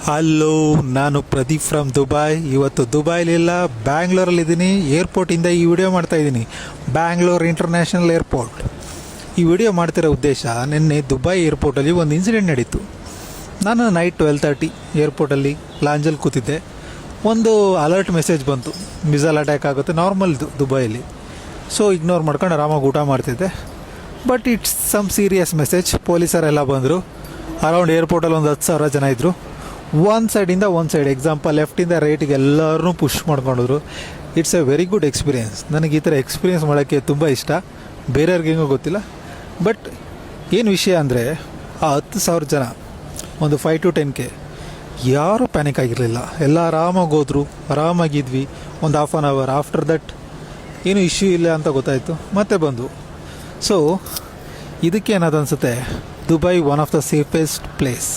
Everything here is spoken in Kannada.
ಹಲೋ, ನಾನು ಪ್ರದೀಪ್ ಫ್ರಮ್ ದುಬೈ. ಇವತ್ತು ದುಬೈಲಿಲ್ಲ, ಬ್ಯಾಂಗ್ಳೂರಲ್ಲಿದ್ದೀನಿ. ಏರ್ಪೋರ್ಟಿಂದ ಈ ವಿಡಿಯೋ ಮಾಡ್ತಾಯಿದ್ದೀನಿ. Bangalore international airport. ಈ ವಿಡಿಯೋ ಮಾಡ್ತಿರೋ ಉದ್ದೇಶ, ನಿನ್ನೆ ದುಬೈ ಏರ್ಪೋರ್ಟಲ್ಲಿ ಒಂದು ಇನ್ಸಿಡೆಂಟ್ ನಡೀತು. ನಾನು ನೈಟ್ 12:30 ಏರ್ಪೋರ್ಟಲ್ಲಿ ಲಾಂಜಲ್ಲಿ ಕೂತಿದ್ದೆ. ಒಂದು ಅಲರ್ಟ್ ಮೆಸೇಜ್ ಬಂತು, ಮಿಸೈಲ್ ಅಟ್ಯಾಕ್ ಆಗುತ್ತೆ. ನಾರ್ಮಲ್ ದುಬೈಯಲ್ಲಿ. ಸೊ ಇಗ್ನೋರ್ ಮಾಡ್ಕೊಂಡು ಆರಾಮಾಗಿ ಊಟ ಮಾಡ್ತಿದ್ದೆ. But it's some serious message. ಪೊಲೀಸರೆಲ್ಲ ಬಂದರು. ಅರೌಂಡ್ ಏರ್ಪೋರ್ಟಲ್ಲಿ ಒಂದು 10,000 ಜನ ಇದ್ದರು. ಒಂದು ಸೈಡ್ ಎಕ್ಸಾಂಪಲ್ ಲೆಫ್ಟಿಂದ ರೈಟಿಗೆ ಎಲ್ಲರೂ ಪುಷ್ ಮಾಡ್ಕೊಂಡಿದ್ರು. It's a very good experience. ನನಗೆ ಈ ಥರ ಎಕ್ಸ್ಪೀರಿಯೆನ್ಸ್ ಮಾಡೋಕ್ಕೆ ತುಂಬ ಇಷ್ಟ. ಬೇರೆಯವ್ರಿಗೆ ಹೆಂಗೋ ಗೊತ್ತಿಲ್ಲ. ಬಟ್ ಏನು ವಿಷಯ ಅಂದರೆ, ಆ 10,000 ಜನ, ಒಂದು 5 to 10K, ಯಾರೂ ಪ್ಯಾನಿಕ್ ಆಗಿರಲಿಲ್ಲ. ಎಲ್ಲ ಆರಾಮಾಗಿ ಹೋದರು, ಆರಾಮಾಗಿದ್ವಿ. ಒಂದು half an hour after that ಏನು ಇಶ್ಯೂ ಇಲ್ಲ ಅಂತ ಗೊತ್ತಾಯಿತು, ಮತ್ತೆ ಬಂದು. ಸೊ ಇದಕ್ಕೆ ಏನದು ಅನಿಸುತ್ತೆ, Dubai one of the safest place.